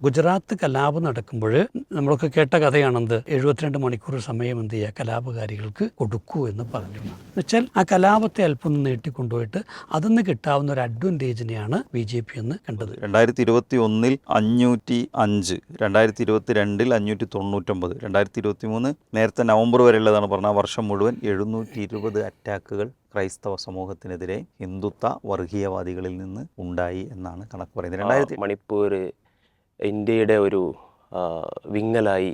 ഗുജറാത്ത് കലാപം നടക്കുമ്പോൾ നമ്മളൊക്കെ കേട്ട കഥയാണെന്ത് 72 മണിക്കൂർ സമയം എന്ത് ചെയ്യുക കലാപകാരികൾക്ക് കൊടുക്കൂ എന്ന് പറഞ്ഞു. എന്നുവെച്ചാൽ ആ കലാപത്തെ അല്പം നീട്ടിക്കൊണ്ടുപോയിട്ട് അതിന്ന് കിട്ടാവുന്ന ഒരു അഡ്വാൻറ്റേജിനെയാണ് BJP എന്ന് കണ്ടത്. 2021 505, 2022 599, 2023 നേരത്തെ നവംബർ വരെയുള്ളതാണ് പറഞ്ഞ ആ വർഷം മുഴുവൻ 720 അറ്റാക്കുകൾ ക്രൈസ്തവ സമൂഹത്തിനെതിരെ ഹിന്ദുത്വ വർഗീയവാദികളിൽ നിന്ന് ഉണ്ടായി എന്നാണ് കണക്ക് പറയുന്നത്. മണിപ്പൂർ ഇന്ത്യയുടെ ഒരു വിങ്ങലായി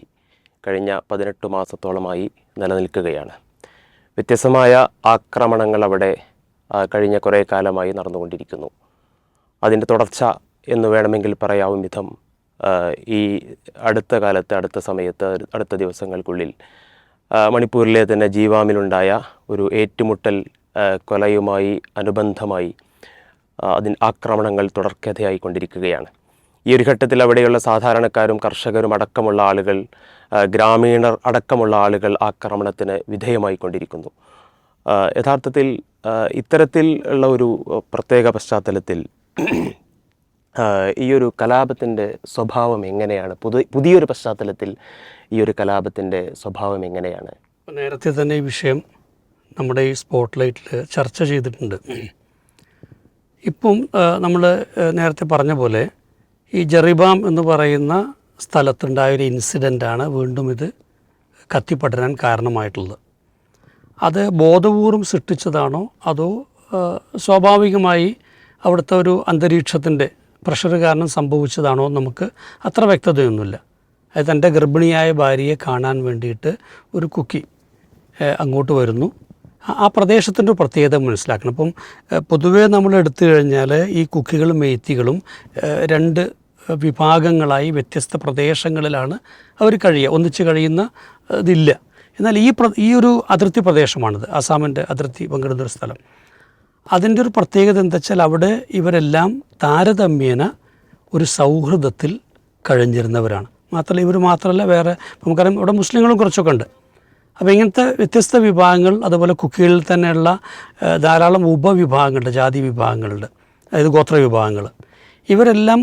കഴിഞ്ഞ 18 മാസത്തോളമായി നിലനിൽക്കുകയാണ്. വ്യത്യസ്തമായ ആക്രമണങ്ങൾ അവിടെ കഴിഞ്ഞ കുറേ കാലമായി നടന്നുകൊണ്ടിരിക്കുന്നു. അതിൻ്റെ തുടർച്ച എന്ന് വേണമെങ്കിൽ പറയാവും വിധം ഈ അടുത്ത കാലത്ത് അടുത്ത ദിവസങ്ങൾക്കുള്ളിൽ മണിപ്പൂരിലെ തന്നെ ജീവാമിലുണ്ടായ ഒരു ഏറ്റുമുട്ടൽ കൊലയുമായി അനുബന്ധമായി ആക്രമണങ്ങൾ തുടർക്കഥയായിക്കൊണ്ടിരിക്കുകയാണ്. ഈ ഒരു ഘട്ടത്തിൽ അവിടെയുള്ള സാധാരണക്കാരും കർഷകരും അടക്കമുള്ള ആളുകൾ, ഗ്രാമീണർ അടക്കമുള്ള ആളുകൾ ആക്രമണത്തിന് വിധേയമായിക്കൊണ്ടിരിക്കുന്നു. യഥാർത്ഥത്തിൽ ഇത്തരത്തിൽ ഉള്ള ഒരു പ്രത്യേക പശ്ചാത്തലത്തിൽ ഈ ഒരു കലാപത്തിൻ്റെ സ്വഭാവം എങ്ങനെയാണ്, പുതിയൊരു പശ്ചാത്തലത്തിൽ ഈ ഒരു കലാപത്തിൻ്റെ സ്വഭാവം എങ്ങനെയാണ്? നേരത്തെ തന്നെ ഈ വിഷയം നമ്മുടെ ഈ സ്പോട്ട്ലൈറ്റിൽ ചർച്ച ചെയ്തിട്ടുണ്ട്. ഇപ്പം നമ്മൾ നേരത്തെ പറഞ്ഞ പോലെ ഈ ജെറിബാം എന്ന് പറയുന്ന സ്ഥലത്തുണ്ടായൊരു ഇൻസിഡൻ്റാണ് വീണ്ടും ഇത് കത്തിപ്പടരാൻ കാരണമായിട്ടുള്ളത്. അത് ബോധപൂർവം സൃഷ്ടിച്ചതാണോ അതോ സ്വാഭാവികമായി അവിടുത്തെ ഒരു അന്തരീക്ഷത്തിൻ്റെ പ്രഷർ കാരണം സംഭവിച്ചതാണോ നമുക്ക് അത്ര വ്യക്തതയൊന്നുമില്ല. അത് തൻ്റെ ഗർഭിണിയായ ഭാര്യയെ കാണാൻ വേണ്ടിയിട്ട് ഒരു കുക്കി അങ്ങോട്ട് വരുന്നു. ആ പ്രദേശത്തിൻ്റെ പ്രത്യേകത മനസ്സിലാക്കണം. അപ്പം പൊതുവേ നമ്മൾ എടുത്തു കഴിഞ്ഞാൽ ഈ കുക്കികളും മെയ്ത്തികളും 2 വിഭാഗങ്ങളായി വ്യത്യസ്ത പ്രദേശങ്ങളിലാണ് അവർ ഒന്നിച്ച് കഴിയുന്ന ഇതില്ല. എന്നാൽ ഈ ഒരു അതിർത്തി പ്രദേശമാണിത്, ആസാമിൻ്റെ അതിർത്തി പങ്കിടുന്നൊരു സ്ഥലം. അതിൻ്റെ ഒരു പ്രത്യേകത എന്താ വെച്ചാൽ അവിടെ ഇവരെല്ലാം താരതമ്യേന ഒരു സൗഹൃദത്തിൽ കഴിഞ്ഞിരുന്നവരാണ്. മാത്രമല്ല ഇവർ മാത്രമല്ല വേറെ നമുക്കറിയാം ഇവിടെ മുസ്ലിങ്ങളും കുറച്ചൊക്കെ ഉണ്ട്. അപ്പോൾ ഇങ്ങനത്തെ വ്യത്യസ്ത വിഭാഗങ്ങൾ, അതുപോലെ കുക്കികളിൽ തന്നെയുള്ള ധാരാളം ഉപവിഭാഗങ്ങളുണ്ട്, ജാതി വിഭാഗങ്ങളുണ്ട്, അതായത് ഗോത്ര വിഭാഗങ്ങൾ. ഇവരെല്ലാം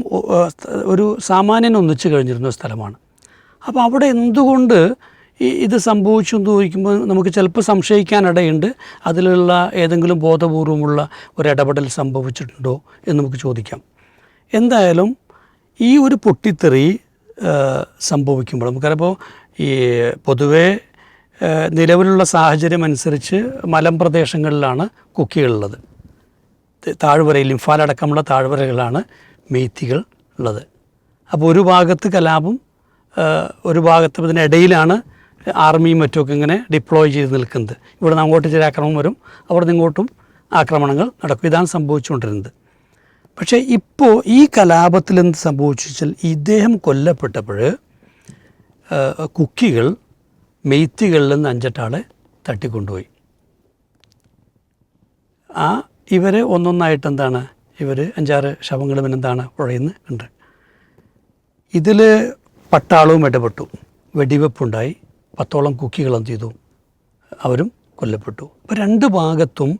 ഒരു സാമാന്യൻ ഒന്നിച്ച് കഴിഞ്ഞിരുന്ന സ്ഥലമാണ്. അപ്പോൾ അവിടെ എന്തുകൊണ്ട് ഇത് സംഭവിച്ചു എന്ന് ചോദിക്കുമ്പോൾ നമുക്ക് ചിലപ്പോൾ സംശയിക്കാനിടയുണ്ട് അതിലുള്ള ഏതെങ്കിലും ബോധപൂർവമുള്ള ഒരു ഇടപെടൽ സംഭവിച്ചിട്ടുണ്ടോ എന്ന് നമുക്ക് ചോദിക്കാം. എന്തായാലും ഈ ഒരു പൊട്ടിത്തെറി സംഭവിക്കുമ്പോൾ നമുക്കറിയാം ഈ പൊതുവേ നിലവിലുള്ള സാഹചര്യം അനുസരിച്ച് മലമ്പ്രദേശങ്ങളിലാണ് കുക്കികളുള്ളത്, താഴ്വരയിൽ ഇംഫാൽ അടക്കമുള്ള താഴ്വരകളാണ് മെയ്ത്തികൾ ഉള്ളത്. അപ്പോൾ ഒരു ഭാഗത്ത് കലാപം, ഒരു ഭാഗത്ത് ഇതിനിടയിലാണ് ആർമിയും മറ്റുമൊക്കെ ഇങ്ങനെ ഡിപ്ലോയ് ചെയ്ത് നിൽക്കുന്നത്. ഇവിടെ നിന്ന് അങ്ങോട്ട് ചില ആക്രമണം വരും, അവിടെ നിന്ന് ഇങ്ങോട്ടും ആക്രമണങ്ങൾ നടക്കും. ഇതാണ് സംഭവിച്ചുകൊണ്ടിരുന്നത്. പക്ഷേ ഇപ്പോൾ ഈ കലാപത്തിൽ എന്ത് സംഭവിച്ചു വെച്ചാൽ ഇദ്ദേഹം കൊല്ലപ്പെട്ടപ്പോൾ കുക്കികൾ മെയ്ത്തികളിൽ നിന്ന് 5 ആളെ തട്ടിക്കൊണ്ടുപോയി. ഇവരെ ഒന്നൊന്നായിട്ട് എന്താണ് ഇവർ 5-6 ശവങ്ങൾ പിന്നെന്താണ് പുഴയുന്ന ഉണ്ട്. ഇതിൽ പട്ടാളവും ഇടപെട്ടു, വെടിവെപ്പുണ്ടായി, 10ഓളം കുക്കികൾ എന്ത് ചെയ്തു, അവരും കൊല്ലപ്പെട്ടു. അപ്പോൾ 2 ഭാഗത്തും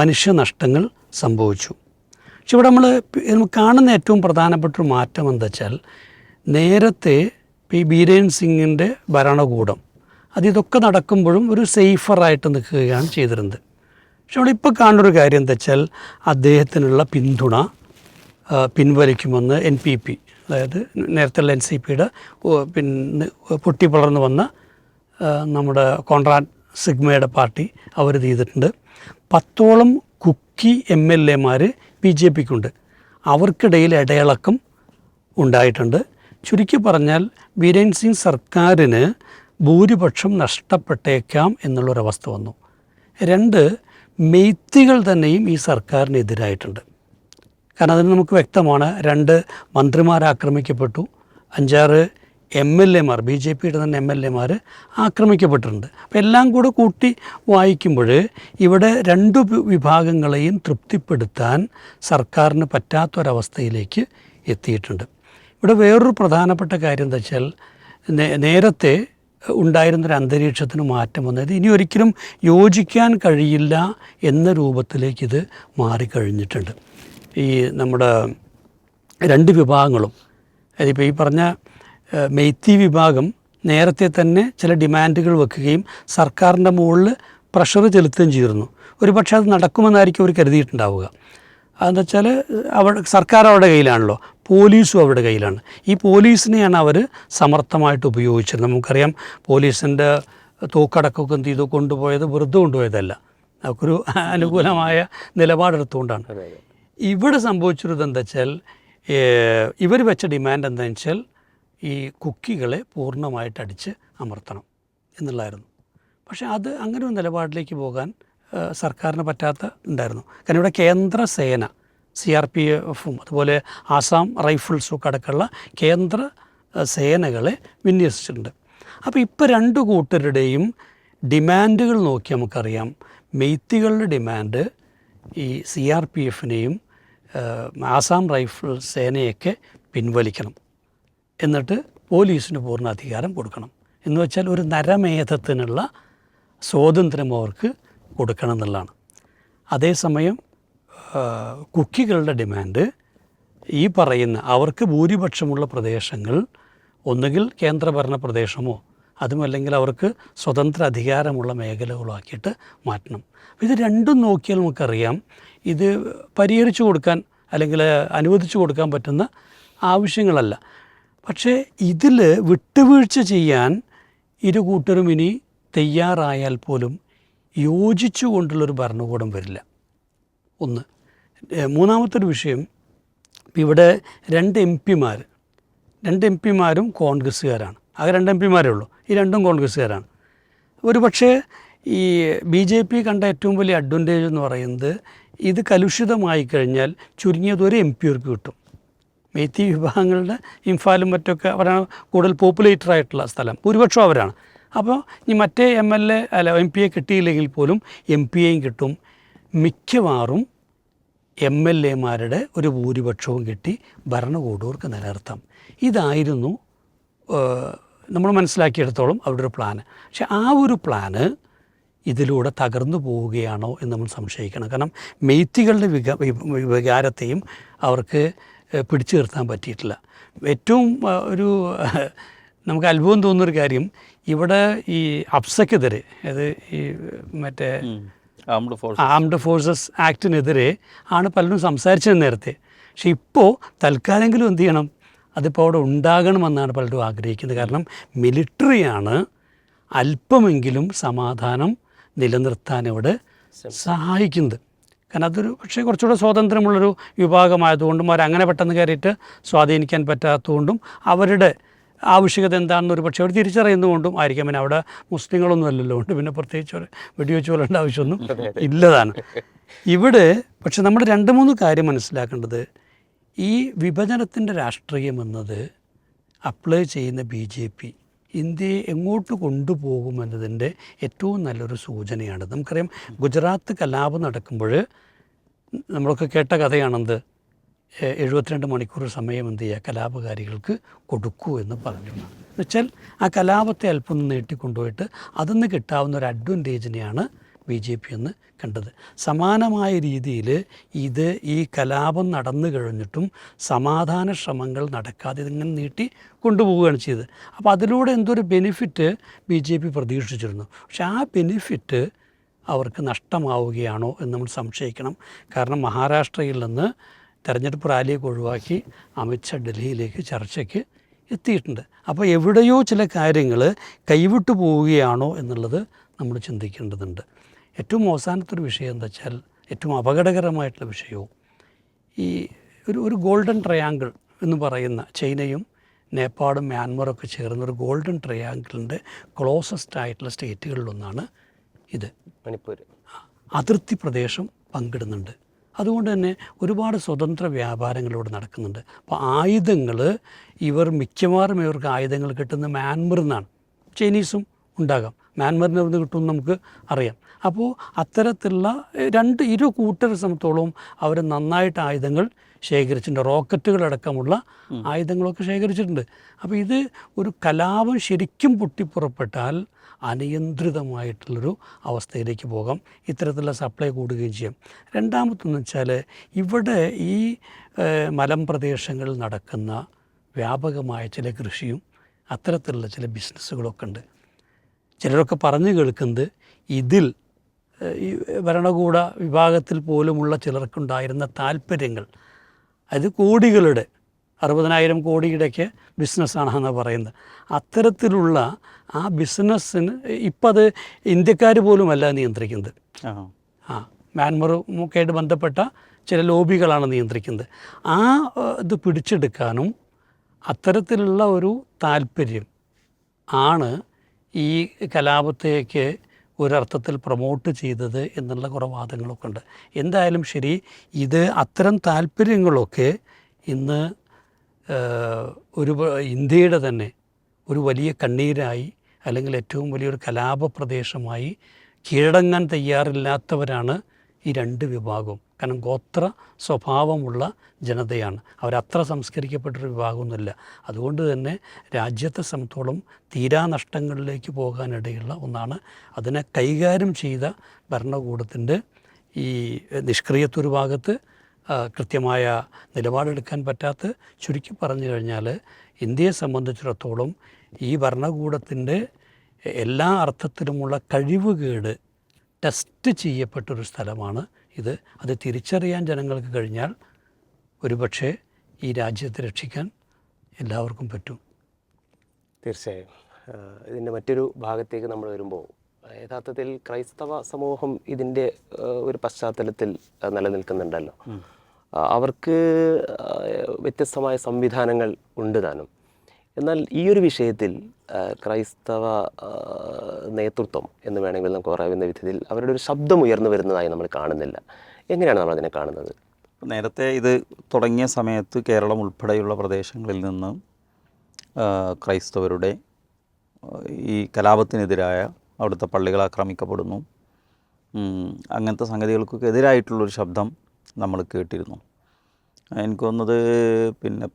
മനുഷ്യനഷ്ടങ്ങൾ സംഭവിച്ചു. പക്ഷെ ഇവിടെ നമ്മൾ കാണുന്ന ഏറ്റവും പ്രധാനപ്പെട്ടൊരു മാറ്റം എന്താ വെച്ചാൽ നേരത്തെ ഈ ബീരേൻ സിംഗിൻ്റെ ഭരണകൂടം ഇതൊക്കെ നടക്കുമ്പോഴും ഒരു സേഫറായിട്ട് നിൽക്കുകയാണ് ചെയ്തിരുന്നത്. പക്ഷെ നമ്മളിപ്പോൾ കാണുന്നൊരു കാര്യം എന്താ വെച്ചാൽ അദ്ദേഹത്തിനുള്ള പിന്തുണ പിൻവലിക്കുമെന്ന് NPP, അതായത് നേരത്തെയുള്ള NCPയുടെ പിന്നെ പൊട്ടിപ്പളർന്നു വന്ന നമ്മുടെ കോൺറാഡ് സിഗ്മയുടെ പാർട്ടി അവർ ചെയ്തിട്ടുണ്ട്. 10ഓളം കുക്കി MLAമാർ BJPക്കുണ്ട്. അവർക്കിടയിൽ ഇടയിളക്കം ഉണ്ടായിട്ടുണ്ട്. ചുരുക്കി പറഞ്ഞാൽ ബീരേൻ സിംഗ് സർക്കാരിന് ഭൂരിപക്ഷം നഷ്ടപ്പെട്ടേക്കാം എന്നുള്ളൊരവസ്ഥ വന്നു. 2 മെയ്ത്തികൾ തന്നെയും ഈ സർക്കാരിനെതിരായിട്ടുണ്ട്. കാരണം അതിന് നമുക്ക് വ്യക്തമാണ്, 2 മന്ത്രിമാർ ആക്രമിക്കപ്പെട്ടു, 5-6 MLAമാർ BJPയുടെ തന്നെ MLAമാർ ആക്രമിക്കപ്പെട്ടിട്ടുണ്ട്. അപ്പോൾ എല്ലാം കൂടെ കൂട്ടി വായിക്കുമ്പോൾ ഇവിടെ 2 വിഭാഗങ്ങളെയും തൃപ്തിപ്പെടുത്താൻ സർക്കാരിന് പറ്റാത്തൊരവസ്ഥയിലേക്ക് എത്തിയിട്ടുണ്ട്. ഇവിടെ വേറൊരു പ്രധാനപ്പെട്ട കാര്യം എന്താ വെച്ചാൽ നേരത്തെ ഉണ്ടായിരുന്നൊരു അന്തരീക്ഷത്തിന് മാറ്റം വന്നത് ഇനി ഒരിക്കലും യോജിക്കാൻ കഴിയില്ല എന്ന രൂപത്തിലേക്ക് ഇത് മാറിക്കഴിഞ്ഞിട്ടുണ്ട്. ഈ നമ്മുടെ 2 വിഭാഗങ്ങളും അതിപ്പോൾ ഈ പറഞ്ഞ മെയ്ത്തി വിഭാഗം നേരത്തെ തന്നെ ചില ഡിമാൻഡുകൾ വെക്കുകയും സർക്കാരിൻ്റെ മുകളിൽ പ്രഷർ ചെലുത്തുകയും ചെയ്തിരുന്നു. ഒരു പക്ഷേ അത് നടക്കുമെന്നായിരിക്കും അവർ കരുതിയിട്ടുണ്ടാവുക. അതെന്താ വെച്ചാൽ സർക്കാർ അവരുടെ കയ്യിലാണല്ലോ, പോലീസും അവരുടെ കയ്യിലാണ്. ഈ പോലീസിനെയാണ് അവർ സമർത്ഥമായിട്ട് ഉപയോഗിച്ചത്. നമുക്കറിയാം പോലീസിൻ്റെ തോക്കടക്കമൊക്കെ എന്ത് ചെയ്തു കൊണ്ടുപോയത് വെറുതെ കൊണ്ടുപോയതല്ല, അവർക്കൊരു അനുകൂലമായ നിലപാടെടുത്തുകൊണ്ടാണ്. ഇവിടെ സംഭവിച്ചത് എന്താ വെച്ചാൽ ഇവർ വെച്ച ഡിമാൻഡ് എന്താണെന്ന് വെച്ചാൽ ഈ കുക്കികളെ പൂർണ്ണമായിട്ട് അടിച്ച് അമർത്തണം എന്നുള്ളതായിരുന്നു. പക്ഷേ അത് അങ്ങനെ ഒരു നിലപാടിലേക്ക് പോകാൻ സർക്കാരിന് പറ്റാത്ത ഉണ്ടായിരുന്നു. കാരണം ഇവിടെ കേന്ദ്ര സേന CRPF അതുപോലെ ആസാം റൈഫിൾസും ഒക്കെ അടക്കമുള്ള കേന്ദ്ര സേനകളെ വിന്യസിച്ചിട്ടുണ്ട്. അപ്പോൾ ഇപ്പോൾ രണ്ട് കൂട്ടരുടെയും ഡിമാൻഡുകൾ നോക്കി നമുക്കറിയാം. മെയ്ത്തികളുടെ ഡിമാൻഡ് ഈ CRPFനെയും ആസാം റൈഫിൾ സേനയൊക്കെ പിൻവലിക്കണം, എന്നിട്ട് പോലീസിന് പൂർണ്ണ അധികാരം കൊടുക്കണം. എന്ന് വെച്ചാൽ ഒരു നരമേധത്തിനുള്ള സ്വാതന്ത്ര്യം അവർക്ക് കൊടുക്കണം എന്നുള്ളതാണ്. അതേസമയം കുക്കികളുടെ ഡിമാൻഡ് ഈ പറയുന്ന അവർക്ക് ഭൂരിപക്ഷമുള്ള പ്രദേശങ്ങൾ ഒന്നുകിൽ കേന്ദ്രഭരണ പ്രദേശമോ അതുമല്ലെങ്കിൽ അവർക്ക് സ്വതന്ത്ര അധികാരമുള്ള മേഖലകളോ ആക്കിയിട്ട് മാറ്റണം. ഇത് രണ്ടും നോക്കിയാൽ നമുക്കറിയാം ഇത് പരിഹരിച്ചു കൊടുക്കാൻ അല്ലെങ്കിൽ അനുവദിച്ചു കൊടുക്കാൻ പറ്റുന്ന ആവശ്യങ്ങളല്ല. പക്ഷേ ഇതിൽ വിട്ടുവീഴ്ച ചെയ്യാൻ ഇരു കൂട്ടരും ഇനി തയ്യാറായാൽ പോലും യോജിച്ചു കൊണ്ടുള്ളൊരു ഭരണകൂടം വരില്ല. ഒന്ന്. മൂന്നാമത്തൊരു വിഷയം, ഇവിടെ രണ്ട് എം പിമാരും കോൺഗ്രസ്സുകാരാണ്. ആകെ 2 MP ഉള്ളൂ. ഈ രണ്ടും കോൺഗ്രസ്സുകാരാണ്. ഒരു പക്ഷേ ഈ BJP കണ്ട ഏറ്റവും വലിയ അഡ്വാൻറ്റേജ് എന്ന് പറയുന്നത് ഇത് കലുഷിതമായി കഴിഞ്ഞാൽ ചുരുങ്ങിയത് ഒരു MP കിട്ടും. മെയ്ത്തി വിഭാഗങ്ങളുടെ ഇംഫാലും മറ്റൊക്കെ അവരാണ് കൂടുതൽ പോപ്പുലേറ്റഡ് ആയിട്ടുള്ള സ്ഥലം, ഭൂരിപക്ഷം അവരാണ്. അപ്പോൾ ഈ മറ്റേ MLA അല്ല MP കിട്ടിയില്ലെങ്കിൽ പോലും MP കിട്ടും. മിക്കവാറും MLA ഒരു ഭൂരിപക്ഷവും കിട്ടി ഭരണകൂടവർക്ക് നിലനിർത്താം. ഇതായിരുന്നു നമ്മൾ മനസ്സിലാക്കിയെടുത്തോളം അവരുടെ ഒരു പ്ലാന്. പക്ഷെ ആ ഒരു പ്ലാന് ഇതിലൂടെ തകർന്നു പോവുകയാണോ എന്ന് നമ്മൾ സംശയിക്കണം. കാരണം മെയ്ത്തികളുടെ വികാരത്തെയും അവർക്ക് പിടിച്ചു നിർത്താൻ പറ്റിയിട്ടില്ല. ഏറ്റവും ഒരു നമുക്ക് അത്ഭുതം തോന്നുന്നൊരു കാര്യം, ഇവിടെ ഈ അപ്സക്കെതിരെ അത് ഈ മറ്റേ ആംഡ് ഫോഴ്സസ് ആക്ടിനെതിരെ ആണ് പലരും സംസാരിച്ചത് നേരത്തെ. പക്ഷെ ഇപ്പോൾ തൽക്കാലെങ്കിലും എന്ത് ചെയ്യണം, അതിപ്പോൾ അവിടെ ഉണ്ടാകണമെന്നാണ് പലരും ആഗ്രഹിക്കുന്നത്. കാരണം മിലിറ്ററിയാണ് അല്പമെങ്കിലും സമാധാനം നിലനിർത്താൻ ഇവിടെ സഹായിക്കുന്നത്. കാരണം അതൊരു പക്ഷേ കുറച്ചുകൂടെ സ്വാതന്ത്ര്യമുള്ളൊരു വിഭാഗമായതുകൊണ്ടും അവരങ്ങനെ പെട്ടെന്ന് കയറിയിട്ട് സ്വാധീനിക്കാൻ പറ്റാത്തതുകൊണ്ടും അവരുടെ ആവശ്യകത എന്താണെന്ന് ഒരു പക്ഷേ അവർ തിരിച്ചറിയുന്നതുകൊണ്ടും ആയിരിക്കാം. പിന്നെ അവിടെ മുസ്ലിങ്ങളൊന്നും അല്ലല്ലോ, കൊണ്ട് പിന്നെ പ്രത്യേകിച്ച് ഒരു വെടിവെച്ച് കൊല്ലേണ്ട ആവശ്യമൊന്നും ഇല്ലതാണ് ഇവിടെ. പക്ഷെ നമ്മൾ 2-3 കാര്യം മനസ്സിലാക്കേണ്ടത്, ഈ വിഭജനത്തിൻ്റെ രാഷ്ട്രീയം എന്നത് അപ്ലൈ ചെയ്യുന്ന BJP ഇന്ത്യയെ എങ്ങോട്ട് കൊണ്ടുപോകുമെന്നതിൻ്റെ ഏറ്റവും നല്ലൊരു സൂചനയാണ്. നമുക്കറിയാം ഗുജറാത്ത് കലാപം നടക്കുമ്പോൾ നമ്മളൊക്കെ കേട്ട കഥയാണെന്ത്, 72 മണിക്കൂർ സമയം എന്ത് ചെയ്യുക കലാപകാരികൾക്ക് കൊടുക്കൂ എന്ന് പറഞ്ഞു. എന്നുവെച്ചാൽ ആ കലാപത്തെ അല്പം നീട്ടിക്കൊണ്ടുപോയിട്ട് അതിൽ കിട്ടാവുന്ന ഒരു അഡ്വാൻറ്റേജിനെയാണ് BJP എന്ന് കണ്ടത്. സമാനമായ രീതിയിൽ ഈ കലാപം നടന്നു കഴിഞ്ഞിട്ടും സമാധാന ശ്രമങ്ങൾ നടക്കാതെ ഇതിങ്ങനെ നീട്ടി കൊണ്ടുപോവുകയാണ് ചെയ്തത്. അപ്പോൾ അതിലൂടെ എന്തൊരു ബെനിഫിറ്റ് BJP പ്രതീക്ഷിച്ചിരുന്നു. പക്ഷെ ആ ബെനിഫിറ്റ് അവർക്ക് നഷ്ടമാവുകയാണോ എന്ന് നമ്മൾ സംശയിക്കണം. കാരണം മഹാരാഷ്ട്രയിൽ നിന്ന് തെരഞ്ഞെടുപ്പ് റാലിയൊക്കെ ഒഴിവാക്കി അമിത്ഷാ ഡൽഹിയിലേക്ക് ചർച്ചയ്ക്ക് എത്തിയിട്ടുണ്ട്. അപ്പോൾ എവിടെയോ ചില കാര്യങ്ങൾ കൈവിട്ടു പോവുകയാണോ എന്നുള്ളത് നമ്മൾ ചിന്തിക്കേണ്ടതുണ്ട്. ഏറ്റവും അവസാനത്തൊരു വിഷയം എന്താ വെച്ചാൽ, ഏറ്റവും അപകടകരമായിട്ടുള്ള വിഷയവും ഈ ഒരു ഗോൾഡൻ ട്രയാങ്കിൾ എന്ന് പറയുന്ന ചൈനയും നേപ്പാളും മ്യാൻമറൊക്കെ ചേർന്നൊരു ഗോൾഡൻ ട്രയാങ്കിളിൻ്റെ ക്ലോസസ്റ്റ് ആയിട്ടുള്ള സ്റ്റേറ്റുകളിലൊന്നാണ് ഇത്. മണിപ്പൂർ അതിർത്തി പ്രദേശം പങ്കിടുന്നുണ്ട്. അതുകൊണ്ട് തന്നെ ഒരുപാട് സ്വതന്ത്ര വ്യാപാരങ്ങളിലൂടെ നടക്കുന്നുണ്ട്. അപ്പോൾ ആയുധങ്ങൾ മിക്കവാറും ഇവർക്ക് ആയുധങ്ങൾ കിട്ടുന്ന മ്യാൻമറിൽ നിന്നാണ്. ചൈനീസും ഉണ്ടാകാം, മ്യാൻമറിൽ നിന്ന് കിട്ടുമെന്ന് നമുക്ക് അറിയാം. അപ്പോൾ അത്തരത്തിലുള്ള ഇരു കൂട്ടരെ സംബന്ധിച്ചോളം അവർ നന്നായിട്ട് ആയുധങ്ങൾ ശേഖരിച്ചിട്ടുണ്ട്. റോക്കറ്റുകളടക്കമുള്ള ആയുധങ്ങളൊക്കെ ശേഖരിച്ചിട്ടുണ്ട്. അപ്പോൾ ഇത് ഒരു കലാപം ശരിക്കും പൊട്ടിപ്പുറപ്പെട്ടാൽ അനിയന്ത്രിതമായിട്ടുള്ളൊരു അവസ്ഥയിലേക്ക് പോകാം. ഇത്തരത്തിലുള്ള സപ്ലൈ കൂടുകയും ചെയ്യാം. രണ്ടാമത്തെന്ന് വെച്ചാൽ ഇവിടെ ഈ മലമ്പ്രദേശങ്ങളിൽ നടക്കുന്ന വ്യാപകമായ ചില കൃഷിയും അത്തരത്തിലുള്ള ചില ബിസിനസ്സുകളൊക്കെ ഉണ്ട്. ചിലരൊക്കെ പറഞ്ഞു കേൾക്കുന്നത് ഇതിൽ ഈ ഭരണകൂട വിഭാഗത്തിൽ പോലുമുള്ള ചിലർക്കുണ്ടായിരുന്ന താല്പര്യങ്ങൾ, അത് കോടികളുടെ 60,000 കോടിയുടെയൊക്കെ ബിസിനസ്സാണെന്നാണ് പറയുന്നത്. അത്തരത്തിലുള്ള ആ ബിസിനസ്സിന് ഇപ്പം അത് ഇന്ത്യക്കാർ പോലുമല്ല നിയന്ത്രിക്കുന്നത്. മ്യാൻമറുമൊക്കെയായിട്ട് ബന്ധപ്പെട്ട ചില ലോബികളാണ് നിയന്ത്രിക്കുന്നത്. ആ ഇത് പിടിച്ചെടുക്കാനും അത്തരത്തിലുള്ള ഒരു താല്പര്യം ആണ് ഈ കലാപത്തേക്ക് ഒരർത്ഥത്തിൽ പ്രൊമോട്ട് ചെയ്തത് എന്നുള്ള കുറേ വാദങ്ങളൊക്കെ ഉണ്ട്. എന്തായാലും ശരി, ഇത് അത്തരം താല്പര്യങ്ങളൊക്കെ ഇന്ന് ഇന്ത്യയുടെ തന്നെ ഒരു വലിയ കണ്ണീരായി, അല്ലെങ്കിൽ ഏറ്റവും വലിയൊരു കലാപപ്രദേശമായി കീഴടങ്ങാൻ തയ്യാറില്ലാത്തവരാണ് ഈ രണ്ട് വിഭാഗവും. കാരണം ഗോത്ര സ്വഭാവമുള്ള ജനതയാണ്, അവരത്ര സംസ്കരിക്കപ്പെട്ടൊരു വിഭാഗമൊന്നുമില്ല. അതുകൊണ്ട് തന്നെ രാജ്യത്തെ സംബന്ധിച്ചോളം തീരാനഷ്ടങ്ങളിലേക്ക് പോകാനിടയുള്ള ഒന്നാണ്. അതിനെ കൈകാര്യം ചെയ്ത ഭരണകൂടത്തിൻ്റെ ഈ നിഷ്ക്രിയത്വ ഭാഗത്ത് കൃത്യമായ നിലപാടെടുക്കാൻ പറ്റാത്ത, ചുരുക്കി പറഞ്ഞു കഴിഞ്ഞാൽ ഇന്ത്യയെ സംബന്ധിച്ചിടത്തോളം ഈ ഭരണകൂടത്തിൻ്റെ എല്ലാ അർത്ഥത്തിലുമുള്ള കഴിവുകേട് ടെസ്റ്റ് ചെയ്യപ്പെട്ടൊരു സ്ഥലമാണ് ഇത്. അത് തിരിച്ചറിയാൻ ജനങ്ങൾക്ക് കഴിഞ്ഞാൽ ഒരുപക്ഷെ ഈ രാജ്യത്തെ രക്ഷിക്കാൻ എല്ലാവർക്കും പറ്റും. തീർച്ചയായും. ഇതിൻ്റെ മറ്റൊരു ഭാഗത്തേക്ക് നമ്മൾ വരുമ്പോൾ യഥാർത്ഥത്തിൽ ക്രൈസ്തവ സമൂഹം ഇതിൻ്റെ ഒരു പശ്ചാത്തലത്തിൽ നിലനിൽക്കുന്നുണ്ടല്ലോ. അവർക്ക് വ്യത്യസ്തമായ സംവിധാനങ്ങൾ ഉണ്ട് താനും. എന്നാൽ ഈ ഒരു വിഷയത്തിൽ ക്രൈസ്തവ നേതൃത്വം എന്ന് വേണമെങ്കിൽ നമുക്ക് പറയാവുന്ന വിധത്തിൽ അവരുടെ ഒരു ശബ്ദം ഉയർന്നു വരുന്നതായി നമ്മൾ കാണുന്നില്ല. എങ്ങനെയാണ് നമ്മൾ അതിനെ കാണുന്നത്? നേരത്തെ ഇത് തുടങ്ങിയ സമയത്ത് കേരളം ഉൾപ്പെടെയുള്ള പ്രദേശങ്ങളിൽ നിന്ന് ക്രൈസ്തവരുടെ ഈ കലാപത്തിനെതിരായ അവിടുത്തെ പള്ളികൾ ആക്രമിക്കപ്പെടുന്നു, അങ്ങനത്തെ സംഗതികൾക്കൊക്കെ എതിരായിട്ടുള്ളൊരു ശബ്ദം നമ്മൾ കേട്ടിരുന്നു. എനിക്ക് തോന്നുന്നത് പിന്നെ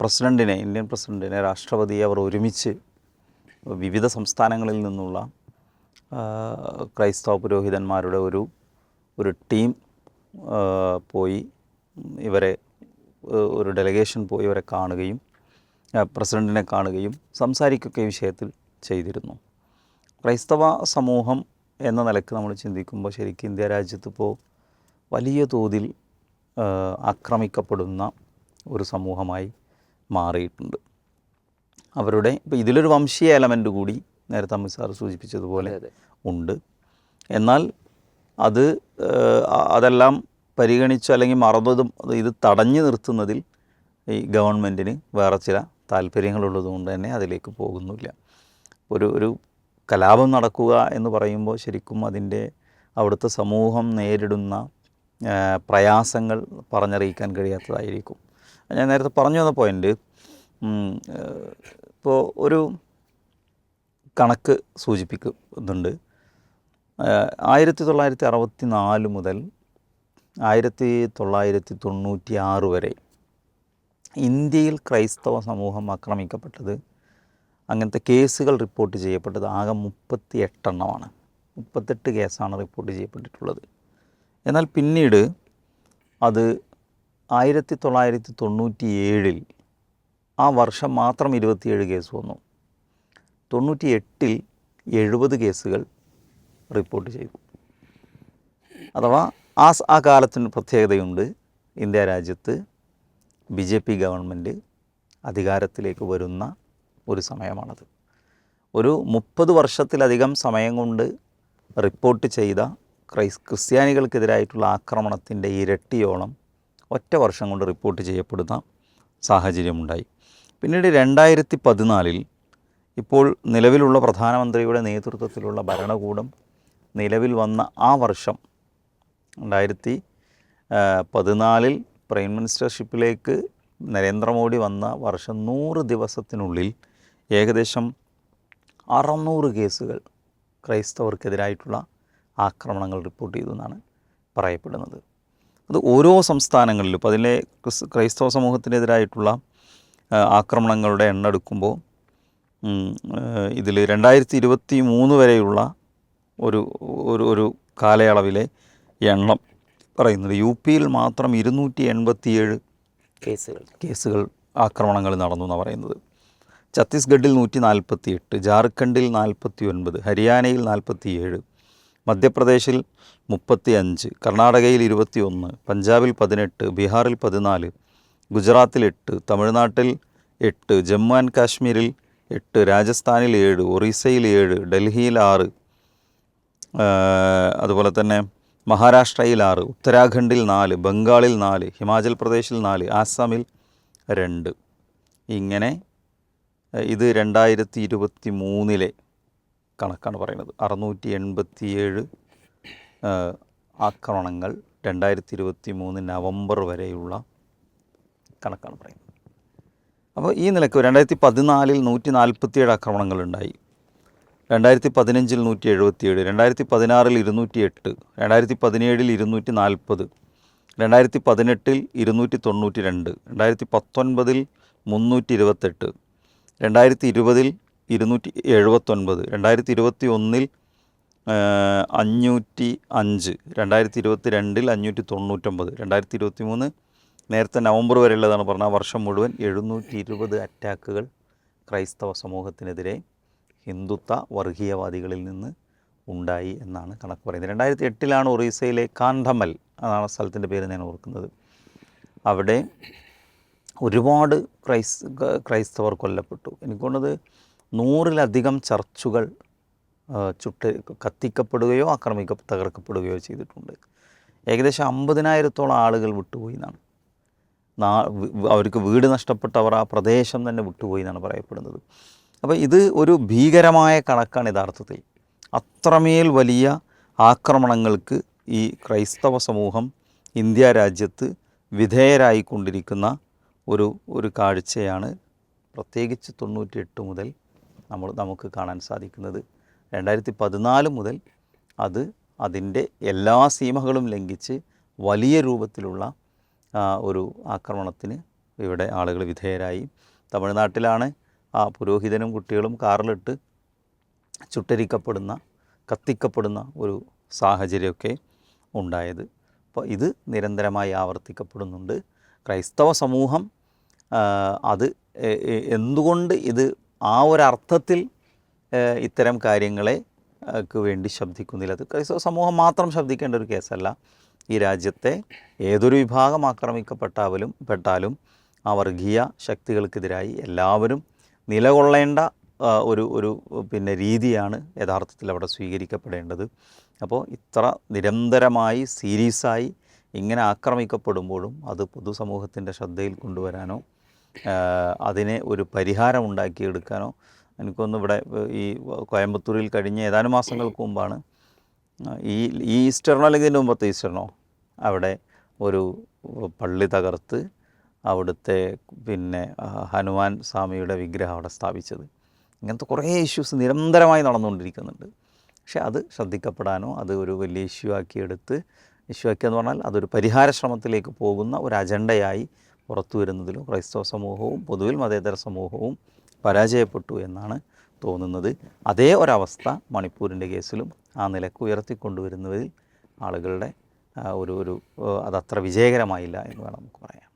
ഇന്ത്യൻ പ്രസിഡൻറ്റിനെ, രാഷ്ട്രപതിയെ അവർ ഒരുമിച്ച് വിവിധ സംസ്ഥാനങ്ങളിൽ നിന്നുള്ള ക്രൈസ്തവ പുരോഹിതന്മാരുടെ ഒരു ടീം പോയി ഇവരെ, ഒരു ഡെലഗേഷൻ പോയി ഇവരെ കാണുകയും പ്രസിഡൻറ്റിനെ കാണുകയും സംസാരിക്കുകയൊക്കെ ഈ വിഷയത്തിൽ ചെയ്തിരുന്നു. ക്രൈസ്തവ സമൂഹം എന്ന നിലയ്ക്ക് നമ്മൾ ചിന്തിക്കുമ്പോൾ ശരിക്കും ഇന്ത്യ രാജ്യത്തിപ്പോൾ വലിയ തോതിൽ ആക്രമിക്കപ്പെടുന്ന ഒരു സമൂഹമായി മാറിയിട്ടുണ്ട്. അവരുടെ ഇപ്പോൾ ഇതിലൊരു വംശീയ എലമെൻ്റ് കൂടി നേരത്തെ അമിത് സാർ സൂചിപ്പിച്ചതുപോലെ ഉണ്ട്. എന്നാൽ അതെല്ലാം പരിഗണിച്ച് അല്ലെങ്കിൽ മറന്നതും ഇത് തടഞ്ഞു നിർത്തുന്നതിൽ ഈ ഗവൺമെൻറ്റിന് വേറെ ചില താല്പര്യങ്ങളുള്ളതുകൊണ്ട് തന്നെ അതിലേക്ക് പോകുന്നില്ല. ഒരു കലാപം നടക്കുക എന്ന് പറയുമ്പോൾ ശരിക്കും അവിടുത്തെ സമൂഹം നേരിടുന്ന പ്രയാസങ്ങൾ പറഞ്ഞറിയിക്കാൻ കഴിയാത്തതായിരിക്കും. ഞാൻ നേരത്തെ പറഞ്ഞു വന്ന പോയിൻ്റ്, ഇപ്പോൾ ഒരു കണക്ക് സൂചിപ്പിക്കുന്നുണ്ട്. 1964 മുതൽ 1996 വരെ ഇന്ത്യയിൽ ക്രൈസ്തവ സമൂഹം ആക്രമിക്കപ്പെട്ടത്, അങ്ങനത്തെ കേസുകൾ റിപ്പോർട്ട് ചെയ്യപ്പെട്ടത് ആകെ 38 എണ്ണമാണ്. 38 കേസാണ് റിപ്പോർട്ട് ചെയ്യപ്പെട്ടിട്ടുള്ളത്. എന്നാൽ പിന്നീട് അത് 1997 ആ വർഷം മാത്രം 27 കേസ് വന്നു. 98 70 കേസുകൾ റിപ്പോർട്ട് ചെയ്തു. അഥവാ ആ കാലത്തിന് പ്രത്യേകതയുണ്ട്. ഇന്ത്യ രാജ്യത്ത് BJP ഗവൺമെൻറ് അധികാരത്തിലേക്ക് വരുന്ന ഒരു സമയമാണത്. ഒരു 30 വർഷത്തിലധികം സമയം കൊണ്ട് റിപ്പോർട്ട് ചെയ്ത ക്രിസ്ത്യാനികൾക്കെതിരായിട്ടുള്ള ആക്രമണത്തിൻ്റെ ഇരട്ടിയോളം ഒറ്റ വർഷം കൊണ്ട് റിപ്പോർട്ട് ചെയ്യപ്പെടുന്ന സാഹചര്യമുണ്ടായി. പിന്നീട് 2014 ഇപ്പോൾ നിലവിലുള്ള പ്രധാനമന്ത്രിയുടെ നേതൃത്വത്തിലുള്ള ഭരണകൂടം നിലവിൽ വന്ന ആ വർഷം 2014 പ്രൈം മിനിസ്റ്റർഷിപ്പിലേക്ക് നരേന്ദ്രമോദി വന്ന വർഷം 100 ദിവസത്തിനുള്ളിൽ ഏകദേശം 600 കേസുകൾ ക്രൈസ്തവർക്കെതിരായിട്ടുള്ള ആക്രമണങ്ങൾ റിപ്പോർട്ട് ചെയ്തു എന്നാണ് പറയപ്പെടുന്നത്. അത് ഓരോ സംസ്ഥാനങ്ങളിലും ഇപ്പോൾ അതിലെ ക്രൈസ്തവ സമൂഹത്തിനെതിരായിട്ടുള്ള ആക്രമണങ്ങളുടെ എണ്ണം എടുക്കുമ്പോൾ ഇതിൽ 2023 വരെയുള്ള ഒരു കാലയളവിലെ എണ്ണം പറയുന്നത് UP യിൽ മാത്രം 287 കേസുകൾ ആക്രമണങ്ങൾ നടന്നു എന്നാണ് പറയുന്നത്. ഛത്തീസ്ഗഡിൽ 148, ജാർഖണ്ഡിൽ 49, ഹരിയാനയിൽ 47, മധ്യപ്രദേശിൽ 35, കർണാടകയിൽ 21, പഞ്ചാബിൽ 18, ബീഹാറിൽ 14, ഗുജറാത്തിൽ 8, തമിഴ്നാട്ടിൽ 8, ജമ്മു ആൻഡ് കാശ്മീരിൽ 8, രാജസ്ഥാനിൽ 7, ഒറീസയിൽ 7, ഡൽഹിയിൽ 6, അതുപോലെ തന്നെ മഹാരാഷ്ട്രയിൽ 6, ഉത്തരാഖണ്ഡിൽ 4, ബംഗാളിൽ 4, ഹിമാചൽ പ്രദേശിൽ 4, ആസാമിൽ 2. ഇങ്ങനെ ഇത് 2023 കണക്കാണ് പറയുന്നത്. 687 ആക്രമണങ്ങൾ 2023 നവംബർ വരെയുള്ള കണക്കാണ് പറയുന്നത്. അപ്പോൾ ഈ നിലയ്ക്ക് 2014 147 ആക്രമണങ്ങളുണ്ടായി, 2015 177, 2016 208, 2017 240, 2018 292, 2019 328, 2020 279, 2021 505, 2022 599, 2023 നേരത്തെ നവംബർ വരെയുള്ളതാണ് പറഞ്ഞാൽ വർഷം മുഴുവൻ 720 അറ്റാക്കുകൾ ക്രൈസ്തവ സമൂഹത്തിനെതിരെ ഹിന്ദുത്വ വർഗീയവാദികളിൽ നിന്ന് ഉണ്ടായി എന്നാണ് കണക്ക് പറയുന്നത്. 2008 ഒറീസയിലെ കാണ്ഡമൽ അതാണ് സ്ഥലത്തിൻ്റെ പേര് ഞാൻ ഓർക്കുന്നത്. അവിടെ ഒരുപാട് ക്രൈസ്തവർ കൊല്ലപ്പെട്ടു. എനിക്ക് തോന്നുന്നത് 100-ലധികം ചർച്ചുകൾ കത്തിക്കപ്പെടുകയോ തകർക്കപ്പെടുകയോ ചെയ്തിട്ടുണ്ട്. ഏകദേശം 50,000-ഓളം ആളുകൾ വിട്ടുപോയി എന്നാണ്. അവർക്ക് വീട് നഷ്ടപ്പെട്ടവർ ആ പ്രദേശം തന്നെ വിട്ടുപോയി എന്നാണ് പറയപ്പെടുന്നത്. അപ്പോൾ ഇത് ഒരു ഭീകരമായ കണക്കാണ് യഥാർത്ഥത്തിൽ. അത്രമേൽ വലിയ ആക്രമണങ്ങൾക്ക് ഈ ക്രൈസ്തവ സമൂഹം ഇന്ത്യ രാജ്യത്ത് വിധേയരായിക്കൊണ്ടിരിക്കുന്ന ഒരു കാഴ്ചയാണ് പ്രത്യേകിച്ച് 98 മുതൽ നമുക്ക് കാണാൻ സാധിക്കുന്നത്. 2014 മുതൽ അതിൻ്റെ എല്ലാ സീമകളും ലംഘിച്ച് വലിയ രൂപത്തിലുള്ള ഒരു ആക്രമണത്തിന് ഇവിടെ ആളുകൾ വിധേയരായി. തമിഴ്നാട്ടിലാണ് ആ പുരോഹിതനും കുട്ടികളും കാറിലിട്ട് കത്തിക്കപ്പെടുന്ന ഒരു സാഹചര്യമൊക്കെ ഉണ്ടായത്. അപ്പോൾ ഇത് നിരന്തരമായി ആവർത്തിക്കപ്പെടുന്നുണ്ട്. ക്രൈസ്തവ സമൂഹം അത് എന്തുകൊണ്ട് ഇത് ആ ഒരർത്ഥത്തിൽ ഇത്തരം കാര്യങ്ങളെ വേണ്ടി ശബ്ദിക്കുന്നില്ല? അത് ക്രൈസ്തവ സമൂഹം മാത്രം ശബ്ദിക്കേണ്ട ഒരു കേസല്ല. ഈ രാജ്യത്തെ ഏതൊരു വിഭാഗം പെട്ടാലും ആ വർഗീയ ശക്തികൾക്കെതിരായി എല്ലാവരും നിലകൊള്ളേണ്ട ഒരു രീതിയാണ് യഥാർത്ഥത്തിൽ അവിടെ സ്വീകരിക്കപ്പെടേണ്ടത്. അപ്പോൾ ഇത്ര നിരന്തരമായി സീരീസായി ഇങ്ങനെ ആക്രമിക്കപ്പെടുമ്പോഴും അത് പൊതുസമൂഹത്തിൻ്റെ ശ്രദ്ധയിൽ കൊണ്ടുവരാനോ അതിനെ ഒരു പരിഹാരം ഉണ്ടാക്കിയെടുക്കാനോ എനിക്കൊന്ന് ഇവിടെ ഈ കോയമ്പത്തൂരിൽ കഴിഞ്ഞ ഏതാനും മാസങ്ങൾക്ക് മുമ്പാണ് ഈ ഈസ്റ്ററിനോ അല്ലെങ്കിൽ ഇതിൻ്റെ മുമ്പത്തെ ഈസ്റ്ററിനോ അവിടെ ഒരു പള്ളി തകർത്ത് അവിടുത്തെ ഹനുമാൻ സ്വാമിയുടെ വിഗ്രഹം അവിടെ സ്ഥാപിച്ചത്. ഇങ്ങനത്തെ കുറേ ഇഷ്യൂസ് നിരന്തരമായി നടന്നുകൊണ്ടിരിക്കുന്നുണ്ട്. പക്ഷേ അത് ശ്രദ്ധിക്കപ്പെടാനോ അത് ഒരു വലിയ ഇഷ്യൂ ആക്കിയെന്ന് പറഞ്ഞാൽ അതൊരു പരിഹാര ശ്രമത്തിലേക്ക് പോകുന്ന ഒരു അജണ്ടയായി പുറത്തു വരുന്നതിലോ ക്രൈസ്തവ സമൂഹവും പൊതുവിൽ മതേതര സമൂഹവും പരാജയപ്പെട്ടു എന്നാണ് തോന്നുന്നത്. അതേ ഒരവസ്ഥ മണിപ്പൂരിൻ്റെ കേസിലും ആ നിലക്ക് ഉയർത്തിക്കൊണ്ടുവരുന്നതിൽ ആളുകളുടെ അതത്ര വിജയകരമായില്ല എന്ന് വേണം നമുക്ക് പറയാം.